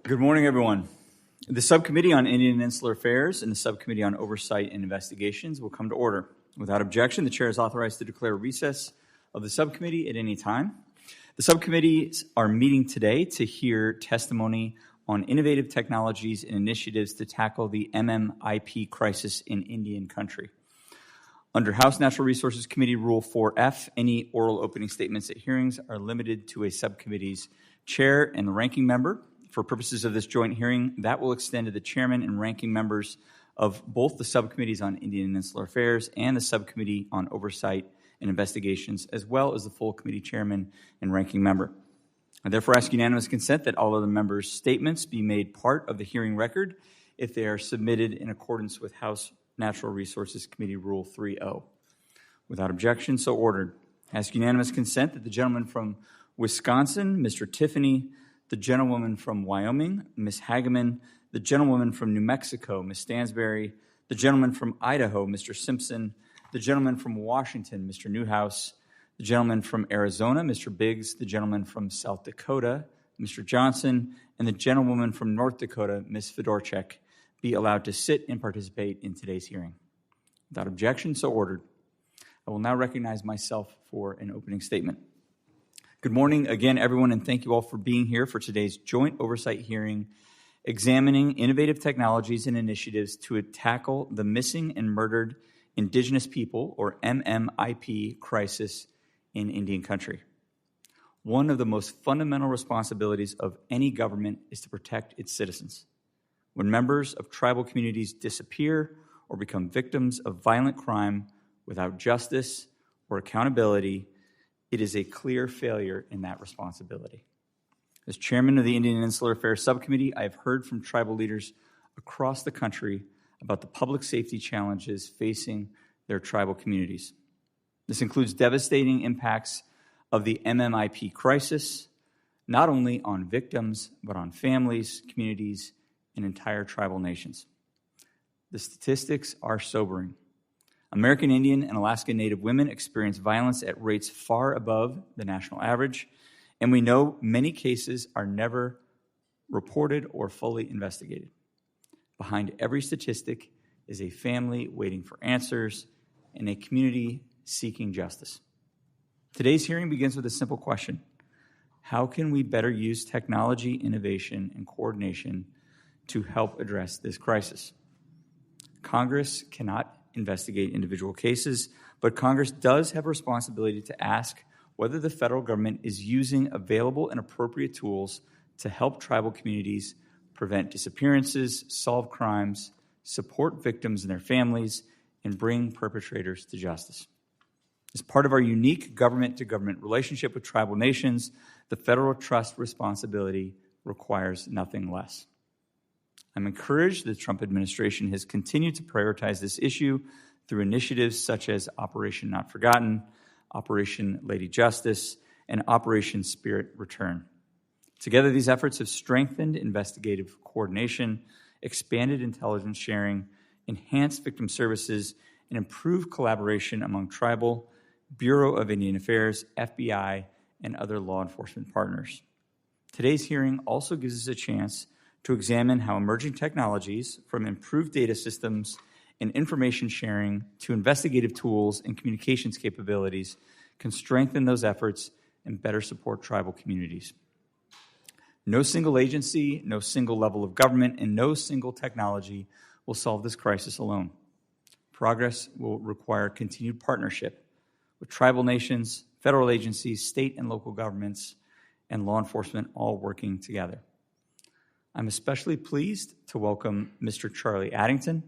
Good morning, everyone. The Subcommittee on Indian and Insular Affairs and the Subcommittee on Oversight and Investigations will come to order. Without objection, the Chair is authorized to declare recess of the Subcommittee at any time. The Subcommittees are meeting today to hear testimony on innovative technologies and initiatives to tackle the MMIP crisis in Indian country. Under House Natural Resources Committee Rule 4F, any oral opening statements at hearings are limited to a subcommittee's chair and the ranking member. For purposes of this joint hearing, that will extend to the chairman and ranking members of both the subcommittees on Indian and Insular Affairs and the Subcommittee on Oversight and Investigations, as well as the full committee chairman and ranking member. I therefore ask unanimous consent that all of the members' statements be made part of the hearing record if they are submitted in accordance with House Natural Resources Committee Rule 3.0. Without objection, so ordered. I ask unanimous consent that the gentleman from Wisconsin, Mr. Tiffany, the gentlewoman from Wyoming, Ms. Hageman, the gentlewoman from New Mexico, Ms. Stansberry, the gentleman from Idaho, Mr. Simpson, the gentleman from Washington, Mr. Newhouse, the gentleman from Arizona, Mr. Biggs, the gentleman from South Dakota, Mr. Johnson, and the gentlewoman from North Dakota, Ms. Fedorchak, be allowed to sit and participate in today's hearing. Without objection, so ordered. I will now recognize myself for an opening statement. Good morning again, everyone, and thank you all for being here for today's joint oversight hearing examining innovative technologies and initiatives to tackle the missing and murdered Indigenous people, or MMIP, crisis in Indian country. One of the most fundamental responsibilities of any government is to protect its citizens. When members of tribal communities disappear or become victims of violent crime without justice or accountability, it is a clear failure in that responsibility. As chairman of the Indian and Insular Affairs Subcommittee, I have heard from tribal leaders across the country about the public safety challenges facing their tribal communities. This includes devastating impacts of the MMIP crisis, not only on victims, but on families, communities, and entire tribal nations. The statistics are sobering. American Indian and Alaska Native women experience violence at rates far above the national average, and we know many cases are never reported or fully investigated. Behind every statistic is a family waiting for answers and a community seeking justice. Today's hearing begins with a simple question: how can we better use technology, innovation, and coordination to help address this crisis? Congress cannot investigate individual cases, but Congress does have a responsibility to ask whether the federal government is using available and appropriate tools to help tribal communities prevent disappearances, solve crimes, support victims and their families, and bring perpetrators to justice. As part of our unique government-to-government relationship with tribal nations, the federal trust responsibility requires nothing less. I'm encouraged the Trump administration has continued to prioritize this issue through initiatives such as Operation Not Forgotten, Operation Lady Justice, and Operation Spirit Return. Together, these efforts have strengthened investigative coordination, expanded intelligence sharing, enhanced victim services, and improved collaboration among tribal, Bureau of Indian Affairs, FBI, and other law enforcement partners. Today's hearing also gives us a chance to examine how emerging technologies, from improved data systems and information sharing to investigative tools and communications capabilities, can strengthen those efforts and better support tribal communities. No single agency, no single level of government, and no single technology will solve this crisis alone. Progress will require continued partnership with tribal nations, federal agencies, state and local governments, and law enforcement all working together. I'm especially pleased to welcome Mr. Charlie Addington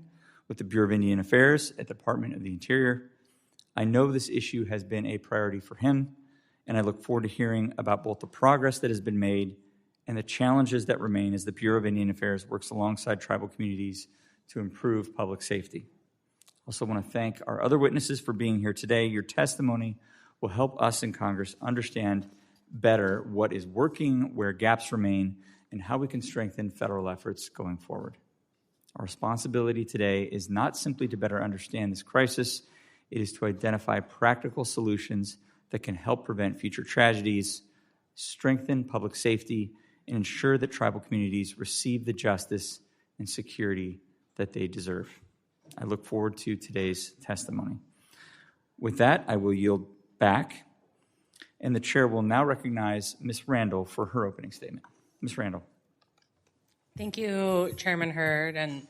with the Bureau of Indian Affairs at the Department of the Interior. I know this issue has been a priority for him, and I look forward to hearing about both the progress that has been made and the challenges that remain as the Bureau of Indian Affairs works alongside tribal communities to improve public safety. I also want to thank our other witnesses for being here today. Your testimony will help us in Congress understand better what is working, where gaps remain, and how we can strengthen federal efforts going forward. Our responsibility today is not simply to better understand this crisis, it is to identify practical solutions that can help prevent future tragedies, strengthen public safety, and ensure that tribal communities receive the justice and security that they deserve. I look forward to today's testimony. With that, I will yield back, and the chair will now recognize Ms. Randall for her opening statement. Ms. Randall. Thank you, Chairman Hurd, and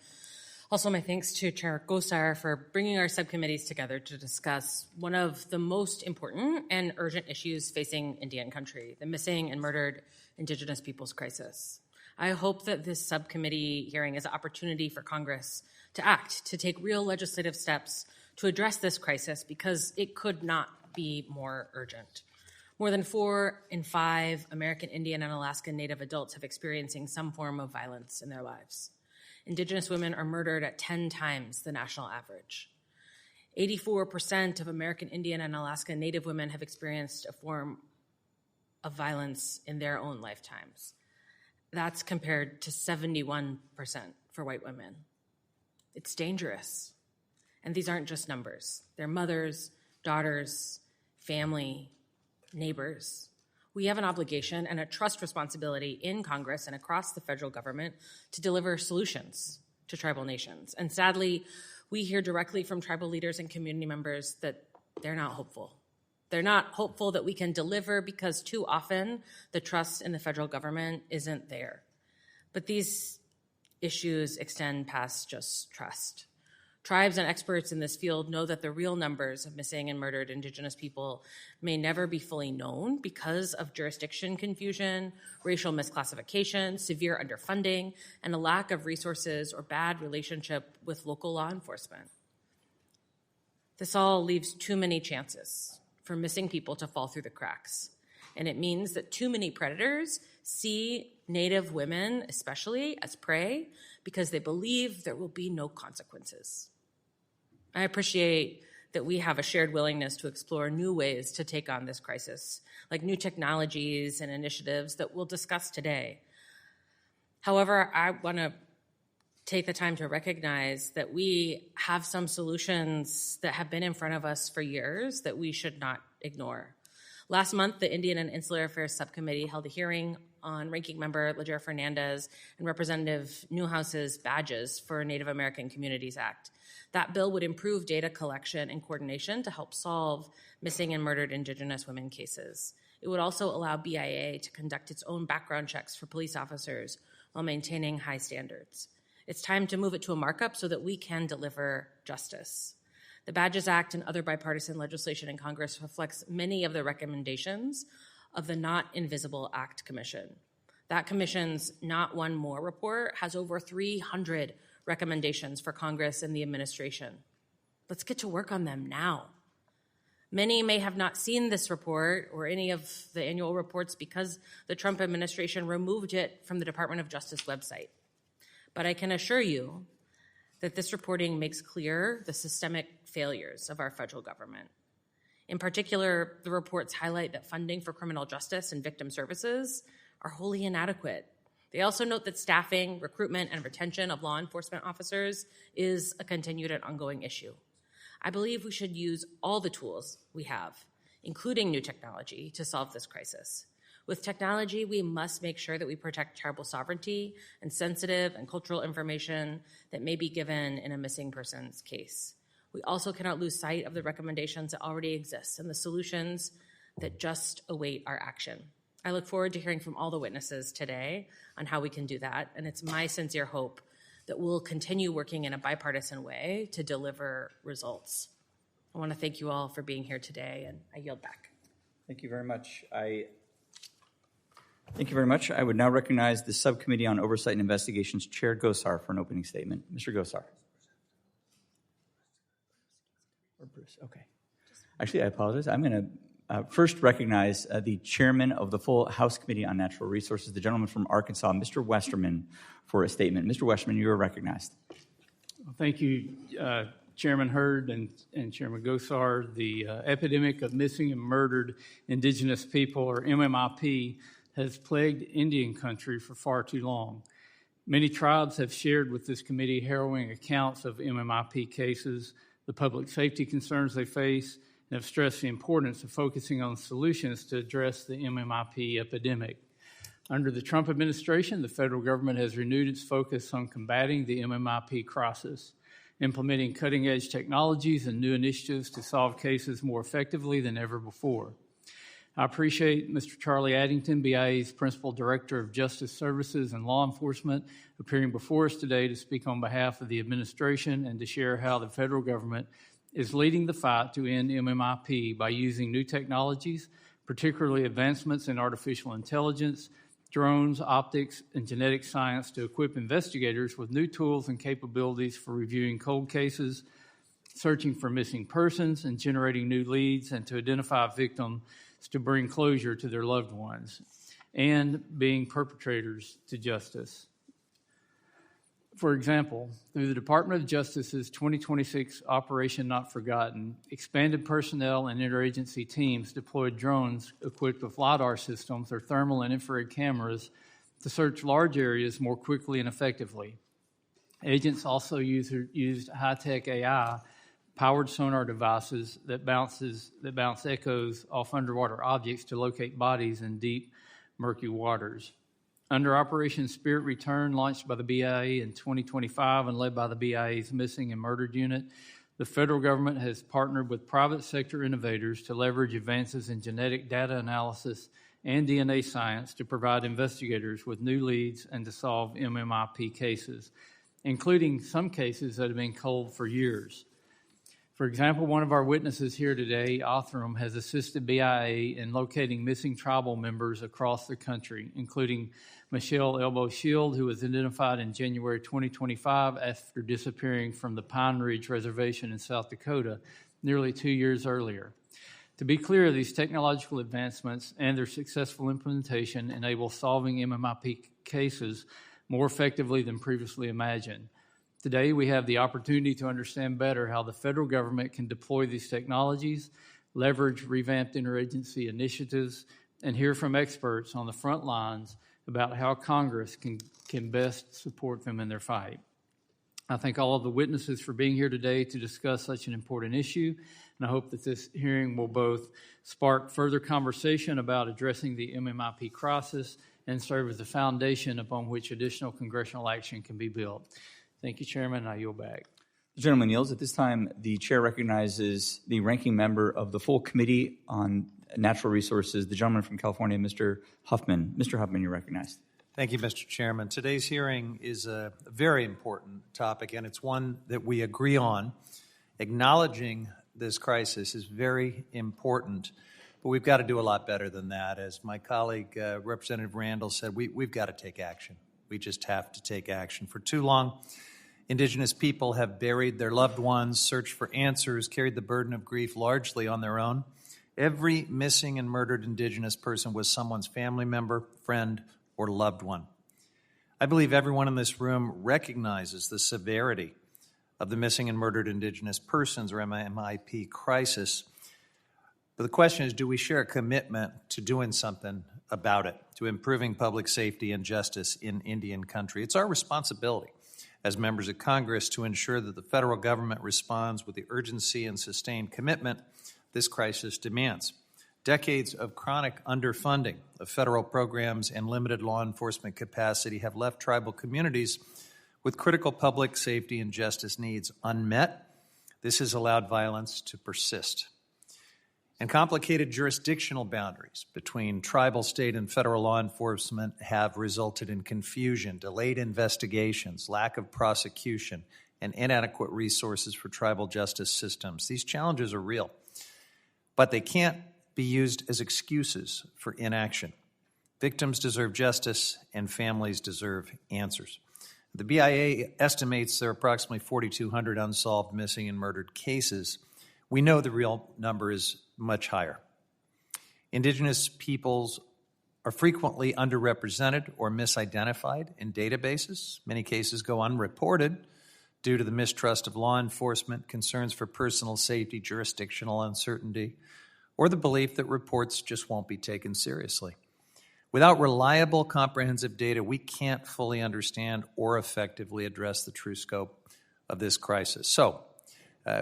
also my thanks to Chair Gosar for bringing our subcommittees together to discuss one of the most important and urgent issues facing Indian country, the missing and murdered Indigenous peoples crisis. I hope that this subcommittee hearing is an opportunity for Congress to act, to take real legislative steps to address this crisis, because it could not be more urgent. More than 4 in 5 American Indian and Alaska Native adults have experiencing some form of violence in their lives. Indigenous women are murdered at 10 times the national average. 84% of American Indian and Alaska Native women have experienced a form of violence in their own lifetimes. That's compared to 71% for white women. It's dangerous. And these aren't just numbers. They're mothers, daughters, family, neighbors. We have an obligation and a trust responsibility in Congress and across the federal government to deliver solutions to tribal nations. And sadly, we hear directly from tribal leaders and community members that they're not hopeful. They're not hopeful that we can deliver because too often the trust in the federal government isn't there. But these issues extend past just trust. Tribes and experts in this field know that the real numbers of missing and murdered Indigenous people may never be fully known because of jurisdiction confusion, racial misclassification, severe underfunding, and a lack of resources or bad relationship with local law enforcement. This all leaves too many chances for missing people to fall through the cracks. And it means that too many predators see Native women, especially, as prey because they believe there will be no consequences. I appreciate that we have a shared willingness to explore new ways to take on this crisis, like new technologies and initiatives that we'll discuss today. However, I want to take the time to recognize that we have some solutions that have been in front of us for years that we should not ignore. Last month, the Indian and Insular Affairs Subcommittee held a hearing on Ranking Member Leger Fernandez and Representative Newhouse's badges for Native American Communities Act. That bill would improve data collection and coordination to help solve missing and murdered Indigenous women cases. It would also allow BIA to conduct its own background checks for police officers while maintaining high standards. It's time to move it to a markup so that we can deliver justice. The Badges Act and other bipartisan legislation in Congress reflects many of the recommendations of the Not Invisible Act Commission. That commission's Not One More report has over 300 recommendations for Congress and the administration. Let's get to work on them now. Many may have not seen this report or any of the annual reports because the Trump administration removed it from the Department of Justice website. But I can assure you that this reporting makes clear the systemic failures of our federal government. In particular, the reports highlight that funding for criminal justice and victim services are wholly inadequate. They also note that staffing, recruitment, and retention of law enforcement officers is a continued and ongoing issue. I believe we should use all the tools we have, including new technology, to solve this crisis. With technology, we must make sure that we protect tribal sovereignty and sensitive and cultural information that may be given in a missing person's case. We also cannot lose sight of the recommendations that already exist and the solutions that just await our action. I look forward to hearing from all the witnesses today on how we can do that, and it's my sincere hope that we'll continue working in a bipartisan way to deliver results. I want to thank you all for being here today, and I yield back. Thank you very much. Thank you very much. I would now recognize the Subcommittee on Oversight and Investigations Chair Gosar for an opening statement. Mr. Gosar. Or Bruce, okay. Actually, I apologize. I'm going to first recognize the chairman of the full House Committee on Natural Resources, the gentleman from Arkansas, Mr. Westerman, for a statement. Mr. Westerman, you are recognized. Well, thank you, Chairman Hurd and Chairman Gosar. The epidemic of missing and murdered Indigenous people, or MMIP, has plagued Indian country for far too long. Many tribes have shared with this committee harrowing accounts of MMIP cases, the public safety concerns they face, and have stressed the importance of focusing on solutions to address the MMIP epidemic. Under the Trump administration, the federal government has renewed its focus on combating the MMIP crisis, implementing cutting-edge technologies and new initiatives to solve cases more effectively than ever before. I appreciate Mr. Charlie Addington, BIA's Principal Director of Justice Services and Law Enforcement, appearing before us today to speak on behalf of the administration and to share how the federal government is leading the fight to end MMIP by using new technologies, particularly advancements in artificial intelligence, drones, optics, and genetic science to equip investigators with new tools and capabilities for reviewing cold cases, searching for missing persons, and generating new leads, and to identify victims to bring closure to their loved ones, and being perpetrators to justice. For example, through the Department of Justice's 2026 Operation Not Forgotten, expanded personnel and interagency teams deployed drones equipped with LiDAR systems or thermal and infrared cameras to search large areas more quickly and effectively. Agents also used high-tech AI-powered sonar devices that bounce echoes off underwater objects to locate bodies in deep, murky waters. Under Operation Spirit Return, launched by the BIA in 2025 and led by the BIA's Missing and Murdered Unit, the federal government has partnered with private sector innovators to leverage advances in genetic data analysis and DNA science to provide investigators with new leads and to solve MMIP cases, including some cases that have been cold for years. For example, one of our witnesses here today, Othram, has assisted BIA in locating missing tribal members across the country, including Michelle Elbow Shield, who was identified in January 2025 after disappearing from the Pine Ridge Reservation in South Dakota nearly 2 years earlier. To be clear, these technological advancements and their successful implementation enable solving MMIP cases more effectively than previously imagined. Today, we have the opportunity to understand better how the federal government can deploy these technologies, leverage revamped interagency initiatives, and hear from experts on the front lines about how Congress can best support them in their fight. I thank all of the witnesses for being here today to discuss such an important issue, and I hope that this hearing will both spark further conversation about addressing the MMIP crisis and serve as a foundation upon which additional congressional action can be built. Thank you, Chairman. I yield back. The gentleman yields. At this time, the chair recognizes the ranking member of the full Committee on Natural Resources, the gentleman from California, Mr. Huffman. Mr. Huffman, you're recognized. Thank you, Mr. Chairman. Today's hearing is a very important topic, and it's one that we agree on. Acknowledging this crisis is very important, but we've got to do a lot better than that. As my colleague, Representative Randall, said, we've got to take action. We just have to take action. For too long, Indigenous people have buried their loved ones, searched for answers, carried the burden of grief largely on their own. Every missing and murdered Indigenous person was someone's family member, friend, or loved one. I believe everyone in this room recognizes the severity of the missing and murdered Indigenous persons, or MMIP crisis. But the question is, do we share a commitment to doing something about it, to improving public safety and justice in Indian country? It's our responsibility as members of Congress to ensure that the federal government responds with the urgency and sustained commitment this crisis demands. Decades of chronic underfunding of federal programs and limited law enforcement capacity have left tribal communities with critical public safety and justice needs unmet. This has allowed violence to persist. And complicated jurisdictional boundaries between tribal, state, and federal law enforcement have resulted in confusion, delayed investigations, lack of prosecution, and inadequate resources for tribal justice systems. These challenges are real, but they can't be used as excuses for inaction. Victims deserve justice, and families deserve answers. The BIA estimates there are approximately 4,200 unsolved missing and murdered cases. We know the real number is much higher. Indigenous peoples are frequently underrepresented or misidentified in databases. Many cases go unreported due to the mistrust of law enforcement, concerns for personal safety, jurisdictional uncertainty, or the belief that reports just won't be taken seriously. Without reliable, comprehensive data, we can't fully understand or effectively address the true scope of this crisis. So,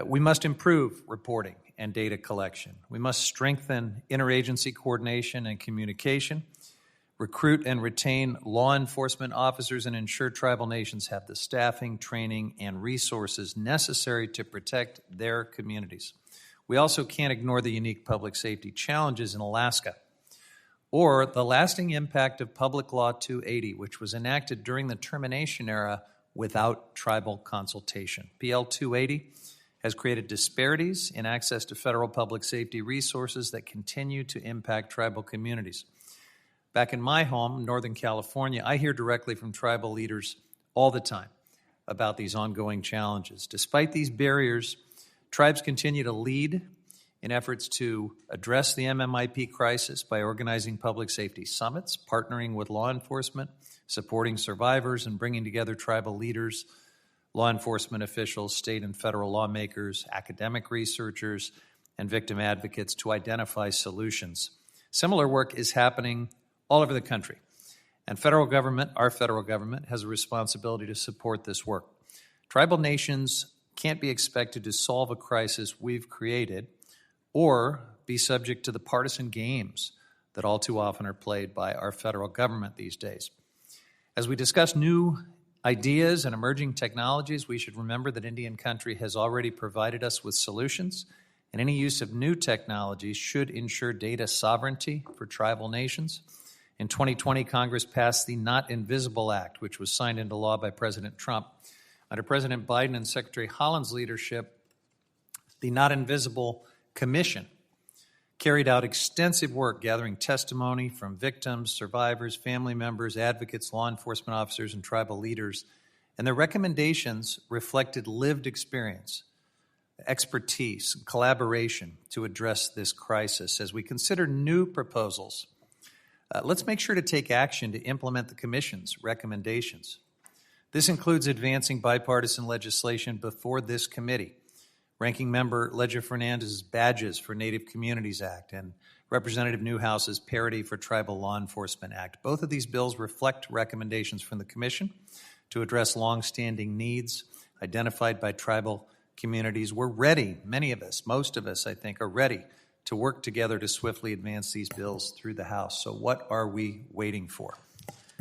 we must improve reporting and data collection. We must strengthen interagency coordination and communication, recruit and retain law enforcement officers, and ensure tribal nations have the staffing, training, and resources necessary to protect their communities. We also can't ignore the unique public safety challenges in Alaska, or the lasting impact of Public Law 280, which was enacted during the termination era without tribal consultation. PL 280 has created disparities in access to federal public safety resources that continue to impact tribal communities. Back in my home, Northern California, I hear directly from tribal leaders all the time about these ongoing challenges. Despite these barriers, tribes continue to lead in efforts to address the MMIP crisis by organizing public safety summits, partnering with law enforcement, supporting survivors, and bringing together tribal leaders, law enforcement officials, state and federal lawmakers, academic researchers, and victim advocates to identify solutions. Similar work is happening all over the country. And federal government, our federal government, has a responsibility to support this work. Tribal nations can't be expected to solve a crisis we've created or be subject to the partisan games that all too often are played by our federal government these days. As we discuss new ideas and emerging technologies, we should remember that Indian country has already provided us with solutions, and any use of new technologies should ensure data sovereignty for tribal nations. In 2020, Congress passed the Not Invisible Act, which was signed into law by President Trump. Under President Biden and Secretary Holland's leadership, the Not Invisible Commission carried out extensive work gathering testimony from victims, survivors, family members, advocates, law enforcement officers, and tribal leaders. And their recommendations reflected lived experience, expertise, and collaboration to address this crisis. As we consider new proposals, let's make sure to take action to implement the Commission's recommendations. This includes advancing bipartisan legislation before this committee. Ranking Member Leger Fernandez's Badges for Native Communities Act and Representative Newhouse's Parity for Tribal Law Enforcement Act. Both of these bills reflect recommendations from the Commission to address longstanding needs identified by tribal communities. We're ready, many of us, most of us, I think, are ready to work together to swiftly advance these bills through the House. So what are we waiting for?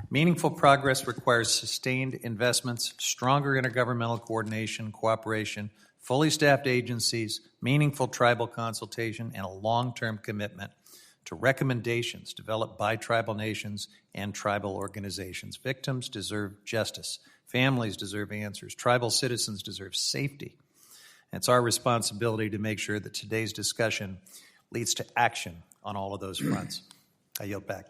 Meaningful progress requires sustained investments, stronger intergovernmental coordination, cooperation, fully staffed agencies, meaningful tribal consultation, and a long-term commitment to recommendations developed by tribal nations and tribal organizations. Victims deserve justice. Families deserve answers. Tribal citizens deserve safety. And it's our responsibility to make sure that today's discussion leads to action on all of those fronts. I yield back.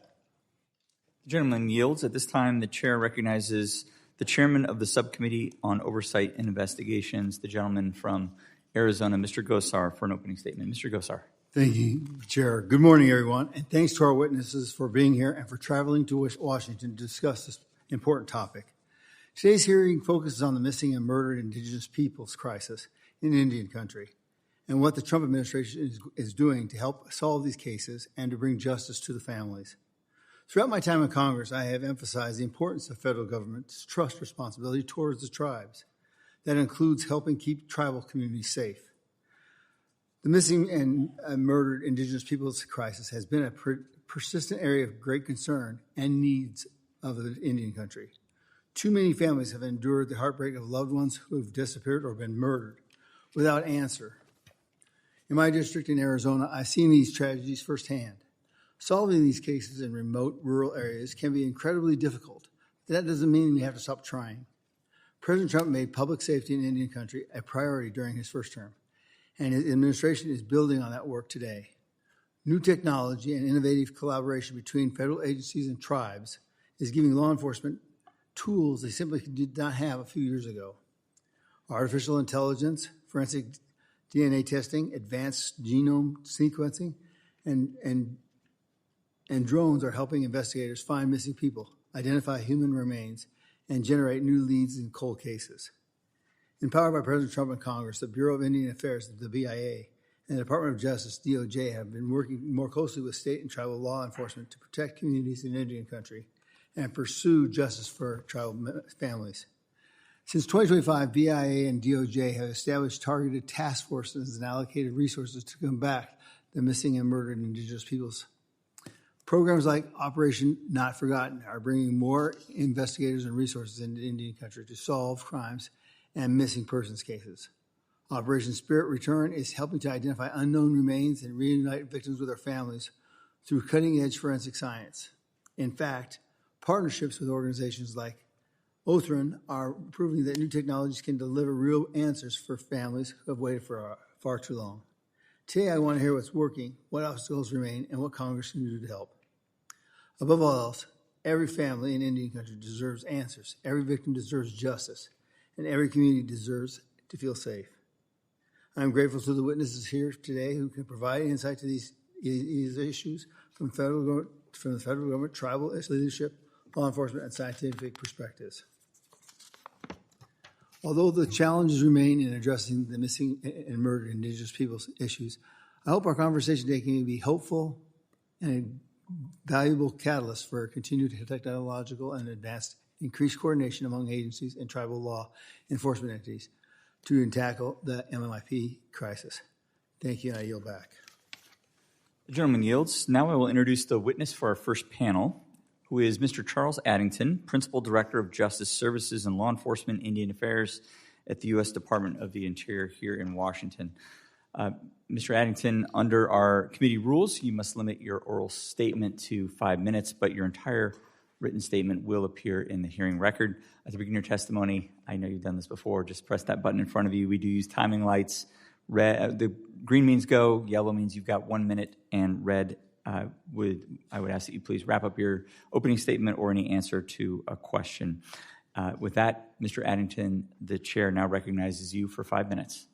The gentleman yields. At this time, the chair recognizes the chairman of the Subcommittee on Oversight and Investigations, the gentleman from Arizona, Mr. Gosar, for an opening statement. Mr. Gosar. Thank you, Chair. Good morning, everyone, and thanks to our witnesses for being here and for traveling to Washington to discuss this important topic. Today's hearing focuses on the missing and murdered Indigenous peoples crisis in Indian country and what the Trump administration is doing to help solve these cases and to bring justice to the families. Throughout my time in Congress, I have emphasized the importance of federal government's trust responsibility towards the tribes. That includes helping keep tribal communities safe. The missing and murdered Indigenous peoples crisis has been a persistent area of great concern and needs of the Indian country. Too many families have endured the heartbreak of loved ones who have disappeared or been murdered without answer. In my district in Arizona, I've seen these tragedies firsthand. Solving these cases in remote rural areas can be incredibly difficult. That doesn't mean we have to stop trying. President Trump made public safety in Indian country a priority during his first term, and his administration is building on that work today. New technology and innovative collaboration between federal agencies and tribes is giving law enforcement tools they simply did not have a few years ago. Artificial intelligence, forensic DNA testing, advanced genome sequencing, and drones are helping investigators find missing people, identify human remains, and generate new leads in cold cases. Empowered by President Trump and Congress, the Bureau of Indian Affairs, the BIA, and the Department of Justice, DOJ, have been working more closely with state and tribal law enforcement to protect communities in Indian country and pursue justice for tribal families. Since 2025, BIA and DOJ have established targeted task forces and allocated resources to combat the missing and murdered Indigenous peoples. Programs like Operation Not Forgotten are bringing more investigators and resources into Indian country to solve crimes and missing persons cases. Operation Spirit Return is helping to identify unknown remains and reunite victims with their families through cutting-edge forensic science. In fact, partnerships with organizations like Othran are proving that new technologies can deliver real answers for families who have waited for far too long. Today, I want to hear what's working, what obstacles remain, and what Congress can do to help. Above all else, every family in Indian country deserves answers, every victim deserves justice, and every community deserves to feel safe. I'm grateful to the witnesses here today who can provide insight to these issues from the federal government, tribal leadership, law enforcement, and scientific perspectives. Although the challenges remain in addressing the missing and murdered Indigenous peoples issues, I hope our conversation today can be hopeful and a valuable catalyst for continued technological and advanced increased coordination among agencies and tribal law enforcement entities to tackle the MMIP crisis. Thank you, and I yield back. The gentleman yields. Now I will introduce the witness for our first panel, who is Mr. Charles Addington, Principal Director of Justice Services and Law Enforcement Indian Affairs at the U.S. Department of the Interior here in Washington. Mr. Addington, under our committee rules, you must limit your oral statement to 5 minutes, but your entire written statement will appear in the hearing record. To begin your testimony, I know you've done this before, just press that button in front of you. We do use timing lights. Red, the green means go, yellow means you've got 1 minute, and red I would ask that you please wrap up your opening statement or any answer to a question. With that, Mr. Addington, the chair now recognizes you for 5 minutes.